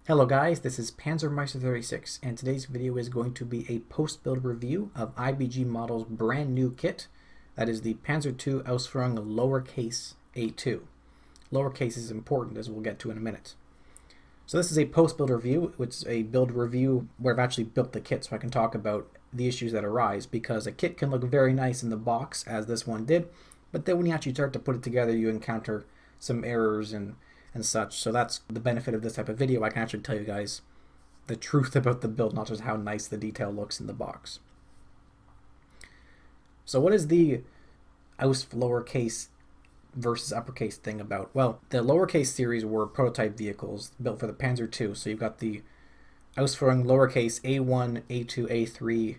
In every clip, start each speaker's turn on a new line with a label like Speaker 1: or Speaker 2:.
Speaker 1: Hello guys, this is Panzer 36 and today's video is going to be a post-build review of IBG Models' brand new kit. That is the Panzer II Ausf.a2. Lowercase is important, as we'll get to in a minute. So this is a post-build review. It's a build review where I've actually built the kit so I can talk about the issues that arise, because a kit can look very nice in the box, as this one did, but then when you actually start to put it together you encounter some errors and such. So that's the benefit of this type of video. I can actually tell you guys the truth about the build, not just how nice the detail looks in the box. So what is the Ausf lowercase versus uppercase thing about? Well, the lowercase series were prototype vehicles built for the Panzer II. So you've got the Ausf lowercase A1, A2, A3,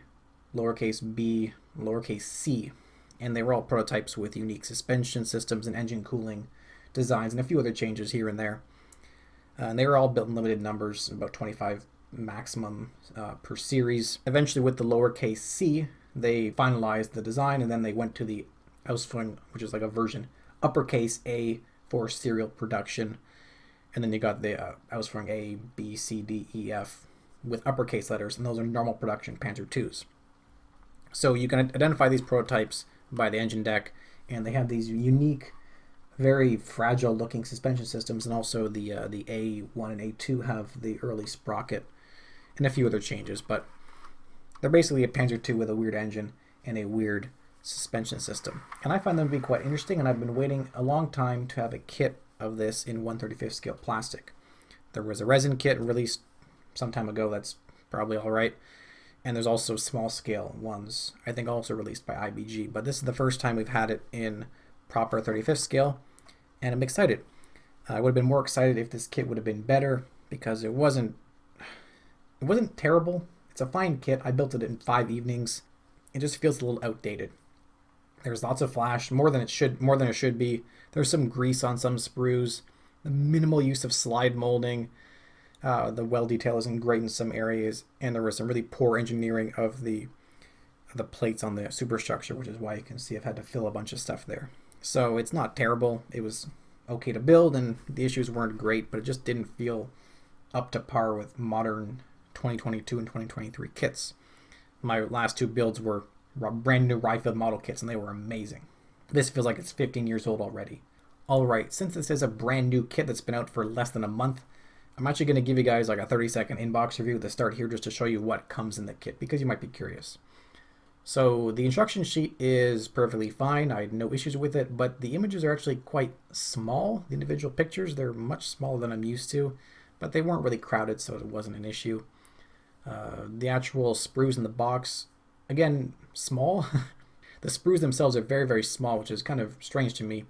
Speaker 1: lowercase b, lowercase c, and they were all prototypes with unique suspension systems and engine cooling designs and a few other changes here and there. And they were all built in limited numbers, about 25 maximum per series. Eventually with the lowercase c, they finalized the design and then they went to the Ausf, which is like a version uppercase A for serial production. And then you got the Ausf A, B, C, D, E, F with uppercase letters, and those are normal production Panzer IIs. So you can identify these prototypes by the engine deck, and they have these unique, very fragile looking suspension systems, and also the A1 and A2 have the early sprocket and a few other changes, but they're basically a Panzer II with a weird engine and a weird suspension system. And I find them to be quite interesting, and I've been waiting a long time to have a kit of this in 1/35 scale plastic. There was a resin kit released some time ago that's probably alright, and there's also small scale ones, I think also released by IBG, but this is the first time we've had it in proper 35th scale. And I'm excited. I would have been more excited if this kit would have been better, because it wasn't terrible. It's a fine kit. I built it in 5 evenings. It just feels a little outdated. There's lots of flash, more than it should be. There's some grease on some sprues. The minimal use of slide molding. The weld detail isn't great in some areas, and there was some really poor engineering of the plates on the superstructure, which is why you can see I've had to fill a bunch of stuff there. So it's not terrible. It was okay to build, and the issues weren't great, but it just didn't feel up to par with modern 2022 and 2023 kits. My last 2 builds were brand new Rye-filled model kits, and they were amazing. This feels like it's 15 years old already. Alright, since this is a brand new kit that's been out for less than a month, I'm actually going to give you guys like a 30-second inbox review at the start here, just to show you what comes in the kit, because you might be curious. So the instruction sheet is perfectly fine. I had no issues with it, but the images are actually quite small. The individual pictures, they're much smaller than I'm used to, but they weren't really crowded, so it wasn't an issue. The actual sprues in the box, again, small. The sprues themselves are very, very small, which is kind of strange to me.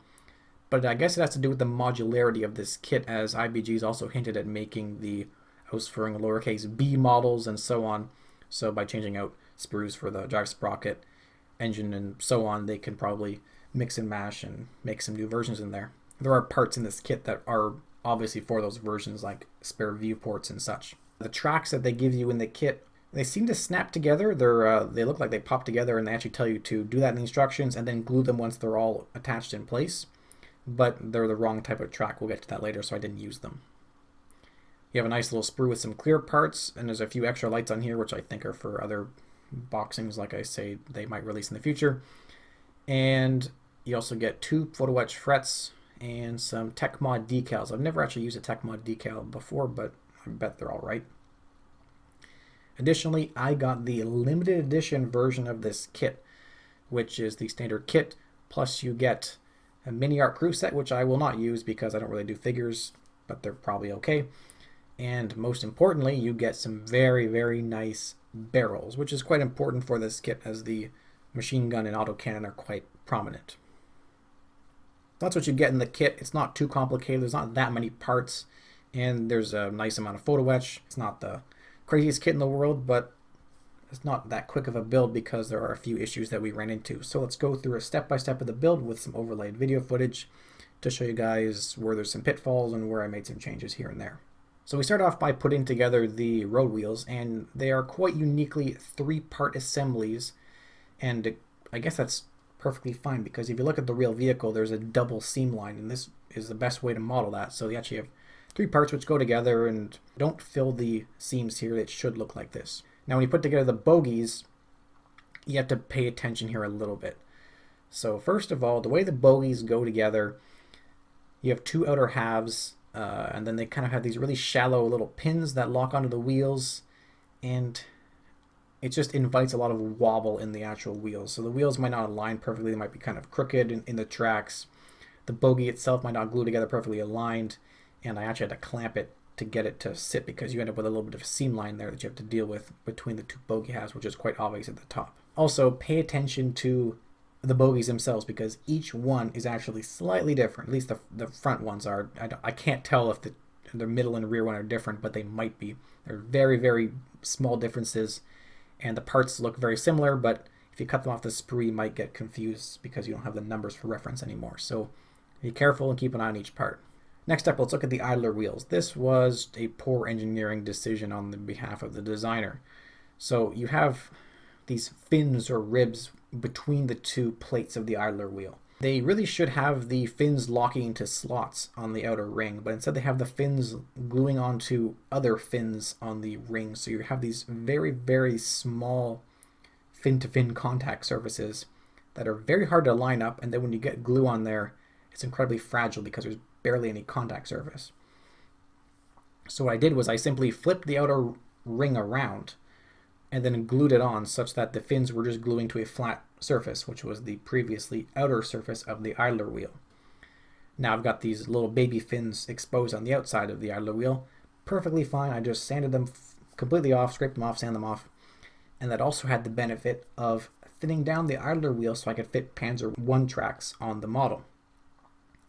Speaker 1: But I guess it has to do with the modularity of this kit, as IBG's also hinted at making the Ausf lowercase b models and so on. So by changing out sprues for the drive sprocket, engine, and so on, they can probably mix and mash and make some new versions in there. There are parts in this kit that are obviously for those versions, like spare viewports and such. The tracks that they give you in the kit, they seem to snap together. They look like they pop together, and they actually tell you to do that in the instructions and then glue them once they're all attached in place. But they're the wrong type of track. We'll get to that later, so I didn't use them. You have a nice little sprue with some clear parts, and there's a few extra lights on here, which I think are for other boxings, like I say, they might release in the future. And you also get 2 photo etch frets and some Tech Mod decals. I've never actually used a Tech Mod decal before, but I bet they're all right. Additionally, I got the limited edition version of this kit, which is the standard kit, plus you get a mini art crew set, which I will not use because I don't really do figures, but they're probably okay. And most importantly, you get some very, very nice barrels, which is quite important for this kit, as the machine gun and autocannon are quite prominent. That's what you get in the kit. It's not too complicated. There's not that many parts, and there's a nice amount of photo etch. It's not the craziest kit in the world, but it's not that quick of a build because there are a few issues that we ran into. So let's go through a step-by-step of the build with some overlaid video footage to show you guys where there's some pitfalls and where I made some changes here and there. So we start off by putting together the road wheels, and they are quite uniquely 3-part assemblies, and I guess that's perfectly fine, because if you look at the real vehicle, there's a double seam line, and this is the best way to model that. So you actually have Three parts which go together and don't fill the seams here. It should look like this. Now when you put together the bogies, you have to pay attention here a little bit. So first of all, the way the bogies go together, you have two outer halves, and then they kind of have these really shallow little pins that lock onto the wheels, and it just invites a lot of wobble in the actual wheels. So the wheels might not align perfectly. They might be kind of crooked in the tracks. The bogie itself might not glue together perfectly aligned, and I actually had to clamp it to get it to sit because you end up with a little bit of a seam line there that you have to deal with between the two bogie halves, which is quite obvious at the top. Also, pay attention to the bogies themselves because each one is actually slightly different. At least the front ones are. I can't tell if the middle and rear one are different, but they might be. They're very, very small differences, and the parts look very similar, but if you cut them off the sprue, you might get confused because you don't have the numbers for reference anymore. So be careful and keep an eye on each part. Next up, let's look at the idler wheels. This was a poor engineering decision on the behalf of the designer. So you have these fins or ribs between the two plates of the idler wheel. They really should have the fins locking into slots on the outer ring, but instead they have the fins gluing onto other fins on the ring. So you have these very, very small fin-to-fin contact surfaces that are very hard to line up, and then when you get glue on there, it's incredibly fragile because there's barely any contact surface. So what I did was I simply flipped the outer ring around and then glued it on such that the fins were just gluing to a flat surface, which was the previously outer surface of the idler wheel. Now I've got these little baby fins exposed on the outside of the idler wheel. Perfectly fine. I just sanded them completely off, scraped them off, sanded them off. And that also had the benefit of thinning down the idler wheel so I could fit Panzer I tracks on the model.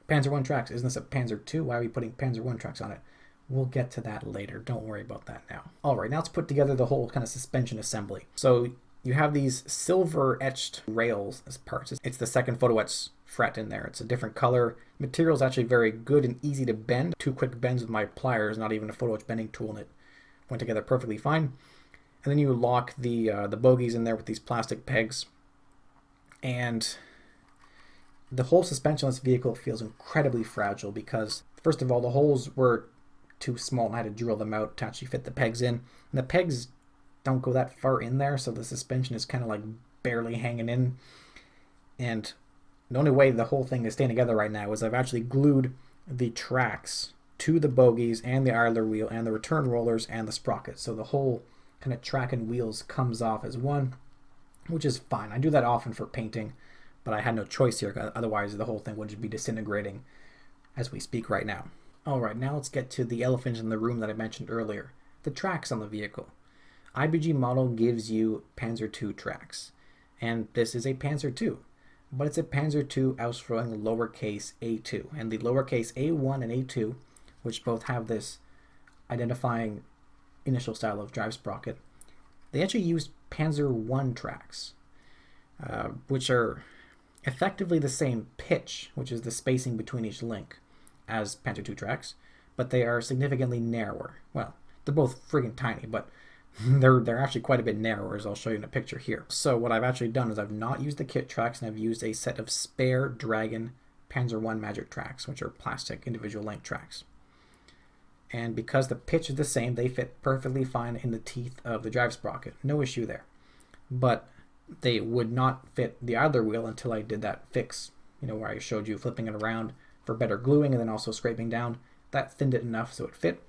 Speaker 1: Panzer I tracks, isn't this a Panzer II? Why are we putting Panzer I tracks on it? We'll get to that later. Don't worry about that now. All right, now let's put together the whole kind of suspension assembly. So you have these silver etched rails as parts. It's the second photo etch fret in there. It's a different color. Material is actually very good and easy to bend. Two quick bends with my pliers, not even a photo etch bending tool, and it went together perfectly fine. And then you lock the bogies in there with these plastic pegs. And the whole suspension on this vehicle feels incredibly fragile because, first of all, the holes were too small and I had to drill them out to actually fit the pegs in. And the pegs don't go that far in there, so the suspension is kind of like barely hanging in. And the only way the whole thing is staying together right now is I've actually glued the tracks to the bogies and the idler wheel and the return rollers and the sprockets. So the whole kind of track and wheels comes off as one, which is fine. I do that often for painting, but I had no choice here. Otherwise, the whole thing would just be disintegrating as we speak right now. All right, now let's get to the elephant in the room that I mentioned earlier, the tracks on the vehicle. IBG Model gives you Panzer II tracks, and this is a Panzer II, but it's a Panzer II Ausf.a2 lowercase a2, and the lowercase a1 and a2, which both have this identifying initial style of drive sprocket, they actually use Panzer I tracks, which are effectively the same pitch, which is the spacing between each link, as Panzer II tracks, but they are significantly narrower. Well, they're both friggin' tiny, but they're actually quite a bit narrower, as I'll show you in a picture here. So what I've actually done is I've not used the kit tracks, and I've used a set of spare Dragon Panzer I Magic tracks, which are plastic individual length tracks. And because the pitch is the same, they fit perfectly fine in the teeth of the drive sprocket. No issue there. But they would not fit the idler wheel until I did that fix, where I showed you flipping it around for better gluing and then also scraping down. That thinned it enough so it fit.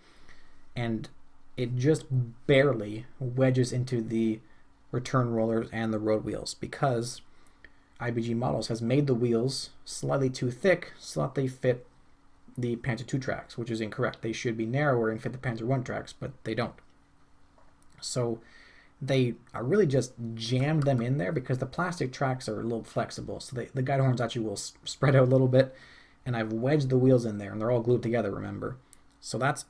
Speaker 1: And it just barely wedges into the return rollers and the road wheels because IBG Models has made the wheels slightly too thick so that they fit the Panzer II tracks, which is incorrect. They should be narrower and fit the Panzer I tracks, but they don't. So they are really just jammed them in there because the plastic tracks are a little flexible. So the guide horns actually will spread out a little bit, and I've wedged the wheels in there, and they're all glued together, remember. So that's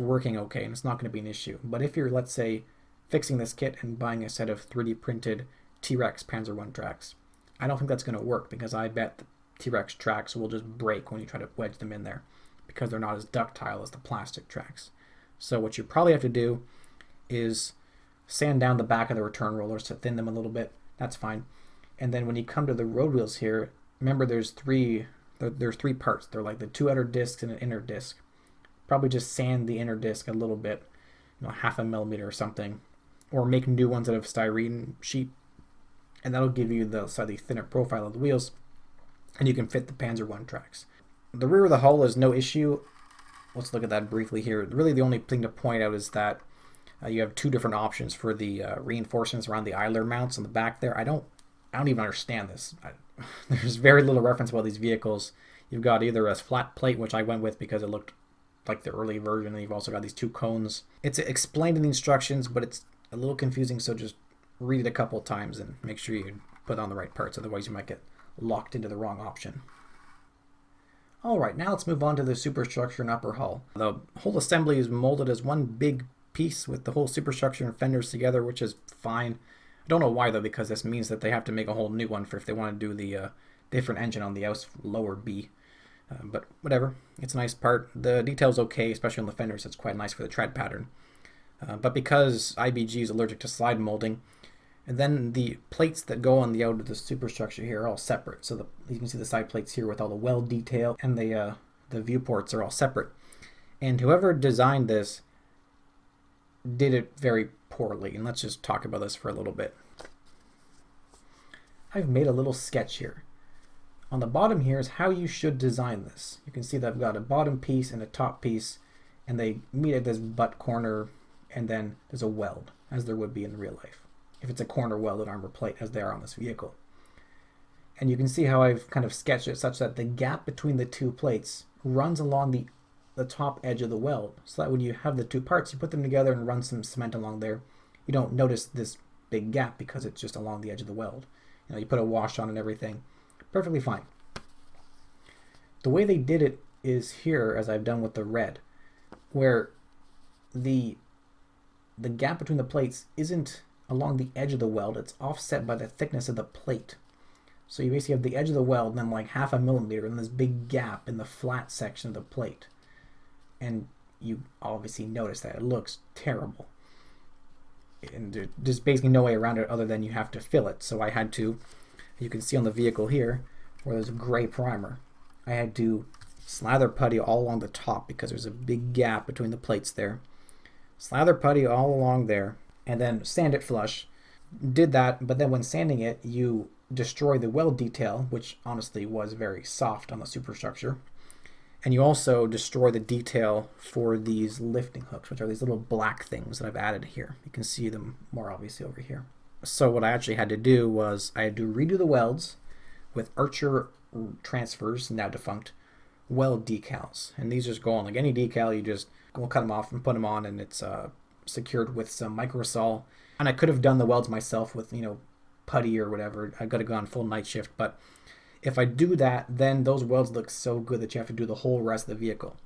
Speaker 1: working okay, and it's not going to be an issue. But if you're, let's say, fixing this kit and buying a set of 3D printed T-Rex Panzer I tracks, I don't think that's going to work because I bet the T-Rex tracks will just break when you try to wedge them in there because they're not as ductile as the plastic tracks. So what you probably have to do is sand down the back of the return rollers to thin them a little bit. That's fine. And then when you come to the road wheels here, remember there's three parts. They're like the two outer discs and an inner disc. probably just sand the inner disc a little bit, you know, half a millimeter or something, or make new ones out of styrene sheet, and that'll give you the slightly thinner profile of the wheels, and you can fit the Panzer I tracks. The rear of the hull is no issue. Let's look at that briefly here. Really the only thing to point out is that you have two different options for the reinforcements around the idler mounts on the back there. I don't even understand this. There's very little reference about these vehicles. You've got either a flat plate, which I went with because it looked like the early version, and you've also got these two cones. It's explained in the instructions, but it's a little confusing, so just read it a couple of times and make sure you put on the right parts, otherwise you might get locked into the wrong option. Alright, now let's move on to the superstructure and upper hull. The whole assembly is molded as one big piece with the whole superstructure and fenders together, which is fine. I don't know why though, because this means that they have to make a whole new one for if they want to do the different engine on the Ausf lower B. But whatever, it's a nice part. The detail's okay, especially on the fenders. It's quite nice for the tread pattern. But because IBG is allergic to slide molding, and then the plates that go on the out of the superstructure here are all separate. So you can see the side plates here with all the weld detail, and the viewports are all separate. And whoever designed this did it very poorly. And let's just talk about this for a little bit. I've made a little sketch here. On the bottom here is how you should design this. You can see that I've got a bottom piece and a top piece, and they meet at this butt corner, and then there's a weld, as there would be in real life, if it's a corner welded armor plate, as they are on this vehicle. And you can see how I've kind of sketched it such that the gap between the two plates runs along the top edge of the weld, so that when you have the two parts, you put them together and run some cement along there, you don't notice this big gap because it's just along the edge of the weld. You know, you put a wash on and everything, perfectly fine. The way they did it is here, as I've done with the red, where the gap between the plates isn't along the edge of the weld, it's offset by the thickness of the plate. So you basically have the edge of the weld and then like half a millimeter and this big gap in the flat section of the plate. And you obviously notice that. It looks terrible. And there's basically no way around it other than you have to fill it. So I had to, you can see on the vehicle here, where there's a gray primer, I had to slather putty all along the top because there's a big gap between the plates there. Slather putty all along there, and then sand it flush. Did that, but then when sanding it, you destroy the weld detail, which honestly was very soft on the superstructure. And you also destroy the detail for these lifting hooks, which are these little black things that I've added here. You can see them more obviously over here. So what I actually had to do was I had to redo the welds with Archer transfers, now defunct, weld decals. And these just go on like any decal. You just go cut them off and put them on, and it's secured with some microsol. And I could have done the welds myself with, you know, putty or whatever. I could have gone full night shift, but if I do that, then those welds look so good that you have to do the whole rest of the vehicle.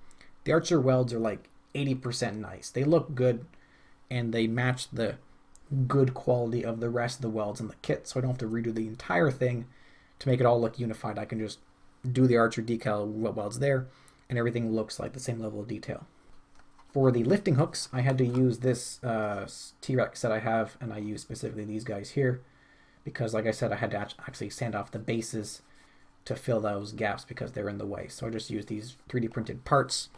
Speaker 1: The Archer welds are like 80% nice. They look good, and they match the good quality of the rest of the welds in the kit, so I don't have to redo the entire thing to make it all look unified. I can just do the Archer decal welds there, and everything looks like the same level of detail. For the lifting hooks, I had to use this T-Rex that I have, and I use specifically these guys here, because like I said, I had to actually sand off the bases to fill those gaps because they're in the way. So I just used these 3D printed parts.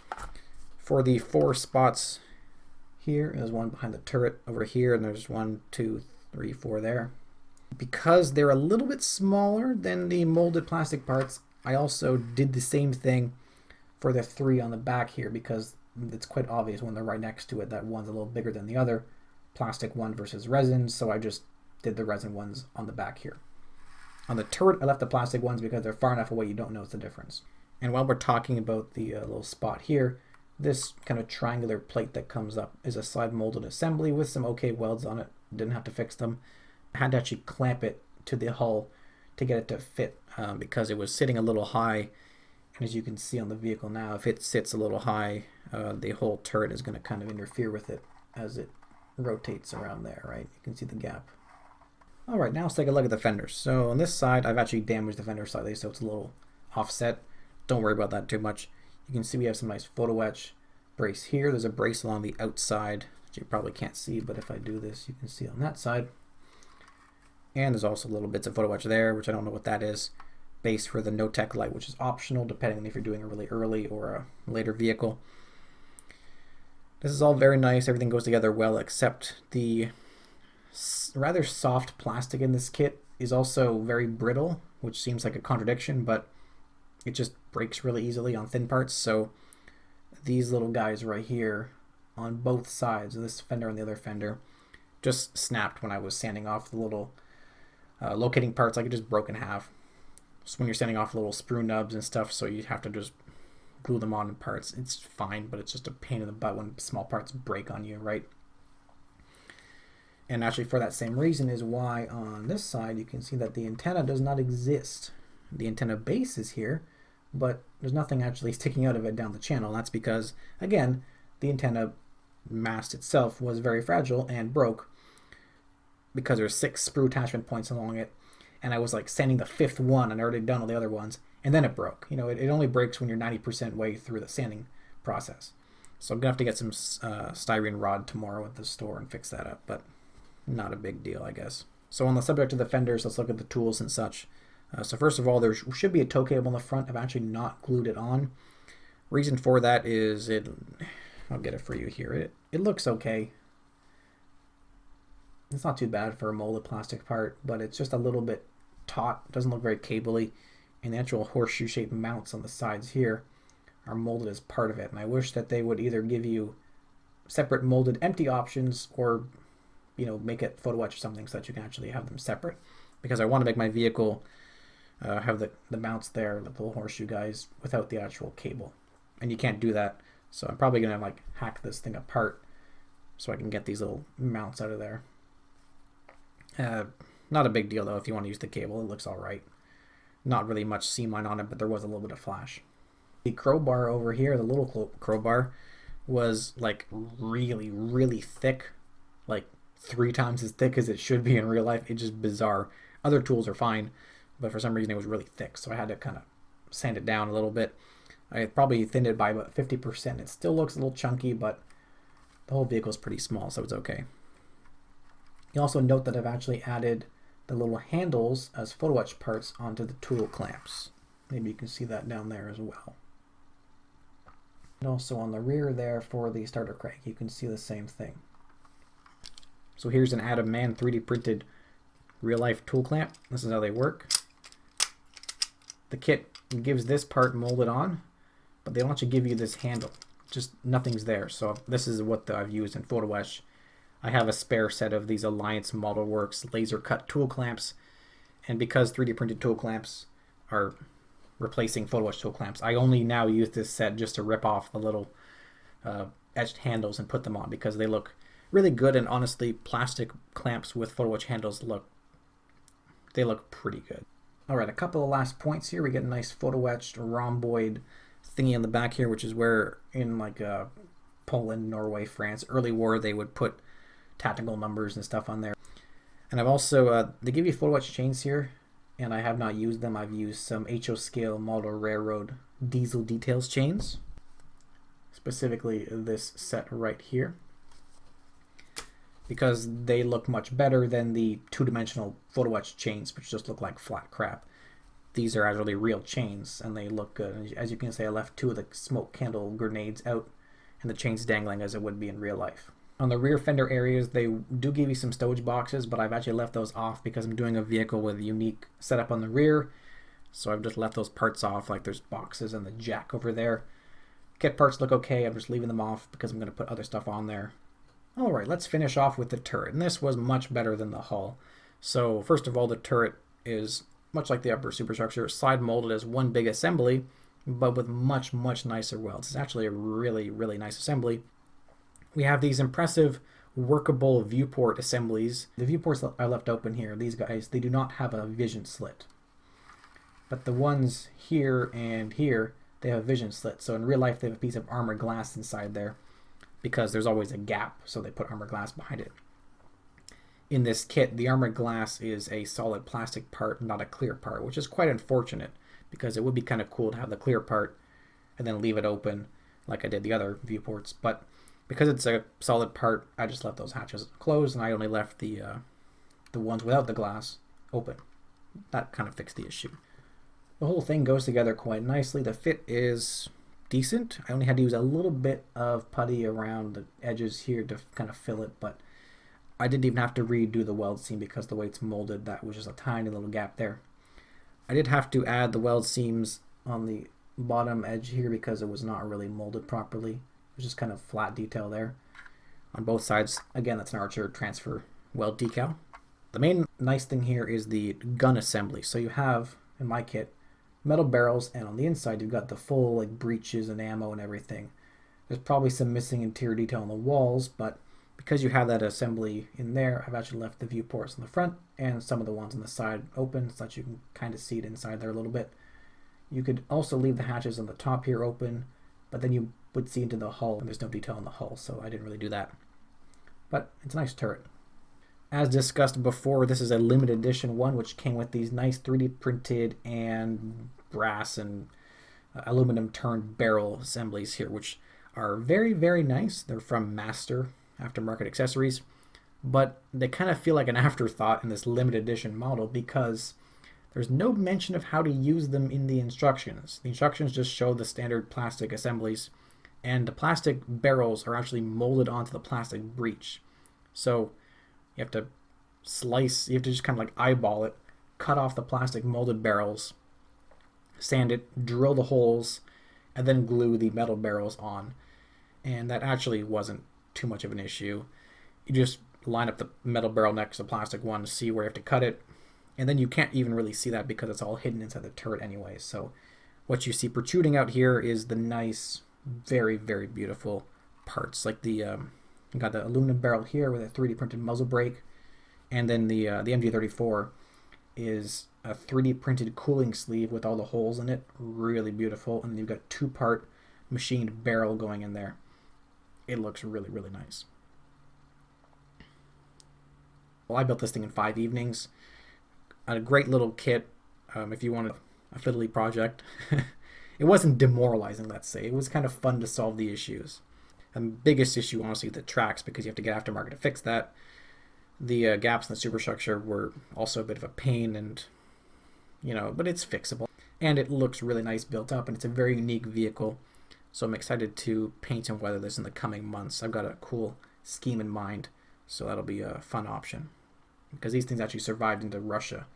Speaker 1: For the 4 spots here, there's one behind the turret over here, and there's 1, 2, 3, 4 there. Because they're a little bit smaller than the molded plastic parts, I also did the same thing for the 3 on the back here, because it's quite obvious when they're right next to it that one's a little bigger than the other. Plastic one versus resin, so I just did the resin ones on the back here. On the turret, I left the plastic ones because they're far enough away you don't notice the difference. And while we're talking about the little spot here, this kind of triangular plate that comes up is a slide molded assembly with some okay welds on it. Didn't have to fix them. I had to actually clamp it to the hull to get it to fit because it was sitting a little high. And as you can see on the vehicle now, if it sits a little high, the whole turret is going to kind of interfere with it as it rotates around there, right? You can see the gap. Alright, now let's take a look at the fenders. So on this side, I've actually damaged the fender slightly, so it's a little offset. Don't worry about that too much. You can see we have some nice photo etch brace here. There's a brace along the outside, which you probably can't see, but if I do this, you can see on that side. And there's also little bits of photo etch there, which I don't know what that is. Base for the no-tech light, which is optional depending on if you're doing a really early or a later vehicle. This is all very nice. Everything goes together well, except the rather soft plastic in this kit is also very brittle, which seems like a contradiction, but it just breaks really easily on thin parts. So these little guys right here on both sides, this fender and the other fender, just snapped when I was sanding off the little locating parts. Like it just broke in half. So when you're sanding off little sprue nubs and stuff, so you have to just glue them on in parts. It's fine, but it's just a pain in the butt when small parts break on you, right? And actually for that same reason is why on this side you can see that the antenna does not exist. The antenna base is here, but there's nothing actually sticking out of it down the channel. That's because, again, the antenna mast itself was very fragile and broke because there's 6 sprue attachment points along it, and I was like sanding the 5th one and I already done all the other ones, and then it broke. You know, it only breaks when you're 90% way through the sanding process. So I'm gonna have to get some styrene rod tomorrow at the store and fix that up, but not a big deal, I guess. So on the subject of the fenders, let's look at the tools and such. So first of all, there should be a tow cable in the front. I've actually not glued it on. Reason for that is I'll get it for you here. It looks okay. It's not too bad for a molded plastic part, but it's just a little bit taut. It doesn't look very cable-y. And the actual horseshoe-shaped mounts on the sides here are molded as part of it. And I wish that they would either give you separate molded empty options or, you know, make it photo etch or something so that you can actually have them separate. Because I want to make my vehicle have the mounts there, the little horseshoe guys, without the actual cable. And you can't do that. So I'm probably going to like hack this thing apart so I can get these little mounts out of there. Not a big deal though if you want to use the cable. It looks alright. Not really much seam line on it, but there was a little bit of flash. The crowbar over here, the little crowbar, was like really, really thick. Like 3 times as thick as it should be in real life. It's just bizarre. Other tools are fine, but for some reason it was really thick, so I had to kind of sand it down a little bit. I probably thinned it by about 50%. It still looks a little chunky, but the whole vehicle is pretty small, so it's okay. You also note that I've actually added the little handles as photo etch parts onto the tool clamps. Maybe you can see that down there as well. And also on the rear there for the starter crank, you can see the same thing. So here's an Adam Man 3D printed real life tool clamp. This is how they work. The kit gives this part molded on, but they don't actually give you this handle. Just nothing's there. So this is what I've used in photo etch. I have a spare set of these Alliance Model Works laser cut tool clamps, and because 3D printed tool clamps are replacing photo etch tool clamps, I only now use this set just to rip off the little etched handles and put them on because they look really good. And honestly, plastic clamps with photo etch handles look pretty good. All right, a couple of last points here. We get a nice photo etched rhomboid thingy on the back here, which is where in like Poland, Norway, France, early war, they would put tactical numbers and stuff on there. And I've also, they give you photo etch chains here, and I have not used them. I've used some HO scale model railroad diesel details chains, specifically this set right here, because they look much better than the two-dimensional photo etch chains, which just look like flat crap. These are actually real chains, and they look good. As you can see, I left 2 of the smoke candle grenades out, and the chains dangling as it would be in real life. On the rear fender areas, they do give you some stowage boxes, but I've actually left those off because I'm doing a vehicle with a unique setup on the rear. So I've just left those parts off, like there's boxes and the jack over there. Kit parts look okay, I'm just leaving them off because I'm going to put other stuff on there. Alright, let's finish off with the turret, and this was much better than the hull. So first of all, the turret is, much like the upper superstructure, side molded as one big assembly, but with much, much nicer welds. It's actually a really, really nice assembly. We have these impressive workable viewport assemblies. The viewports that I left open here, these guys, they do not have a vision slit. But the ones here and here, they have a vision slit. So in real life, they have a piece of armored glass inside there because there's always a gap, so they put armored glass behind it. In this kit, the armored glass is a solid plastic part, not a clear part, which is quite unfortunate because it would be kind of cool to have the clear part and then leave it open like I did the other viewports. But because it's a solid part, I just left those hatches closed, and I only left the ones without the glass open. That kind of fixed the issue. The whole thing goes together quite nicely. The fit is decent. I only had to use a little bit of putty around the edges here to kind of fill it, but I didn't even have to redo the weld seam because the way it's molded, that was just a tiny little gap there. I did have to add the weld seams on the bottom edge here because it was not really molded properly. It was just kind of flat detail there on both sides. Again, that's an Archer transfer weld decal. The main nice thing here is the gun assembly. So you have, in my kit, metal barrels, and on the inside you've got the full like breeches and ammo and everything. There's probably some missing interior detail on the walls, but because you have that assembly in there, I've actually left the viewports in the front and some of the ones on the side open so that you can kind of see it inside there a little bit. You could also leave the hatches on the top here open, but then you would see into the hull, and there's no detail on the hull, so I didn't really do that. But it's a nice turret. As discussed before, this is a limited edition one, which came with these nice 3D printed and brass and aluminum turned barrel assemblies here, which are very, very nice. They're from Master Aftermarket Accessories, but they kind of feel like an afterthought in this limited edition model because there's no mention of how to use them in the instructions. The instructions just show the standard plastic assemblies, and the plastic barrels are actually molded onto the plastic breech. So you have to you have to just kind of like eyeball it, cut off the plastic molded barrels, sand it, drill the holes, and then glue the metal barrels on. And that actually wasn't too much of an issue. You just line up the metal barrel next to the plastic one to see where you have to cut it, and then you can't even really see that because it's all hidden inside the turret anyway. So what you see protruding out here is the nice, very, very beautiful parts, like the you got the aluminum barrel here with a 3D printed muzzle brake, and then the MG34 is a 3D printed cooling sleeve with all the holes in it, really beautiful, and then you've got 2-part machined barrel going in there. It looks really, really nice. Well, I built this thing in 5 evenings. A great little kit if you want a fiddly project. It wasn't demoralizing, let's say. It was kind of fun to solve the issues. The biggest issue, honestly, the tracks, because you have to get aftermarket to fix that. The gaps in the superstructure were also a bit of a pain, and but it's fixable. And it looks really nice built up, and it's a very unique vehicle. So I'm excited to paint and weather this in the coming months. I've got a cool scheme in mind, so that'll be a fun option. Because these things actually survived into Russia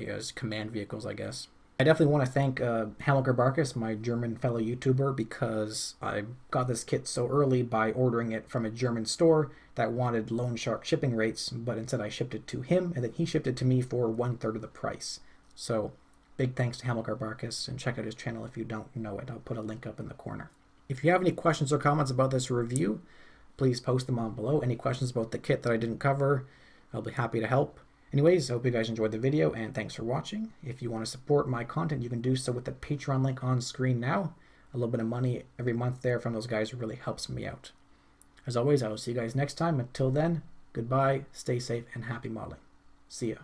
Speaker 1: as command vehicles, I guess. I definitely want to thank Hamilcar Barkus, my German fellow YouTuber, because I got this kit so early by ordering it from a German store that wanted loan shark shipping rates, but instead I shipped it to him, and then he shipped it to me for 1/3 of the price. So big thanks to Hamilcar Barkus, and check out his channel if you don't know it. I'll put a link up in the corner. If you have any questions or comments about this review, please post them on below. Any questions about the kit that I didn't cover, I'll be happy to help. Anyways, I hope you guys enjoyed the video, and thanks for watching. If you want to support my content, you can do so with the Patreon link on screen now. A little bit of money every month there from those guys really helps me out. As always, I will see you guys next time. Until then, goodbye, stay safe, and happy modeling. See ya.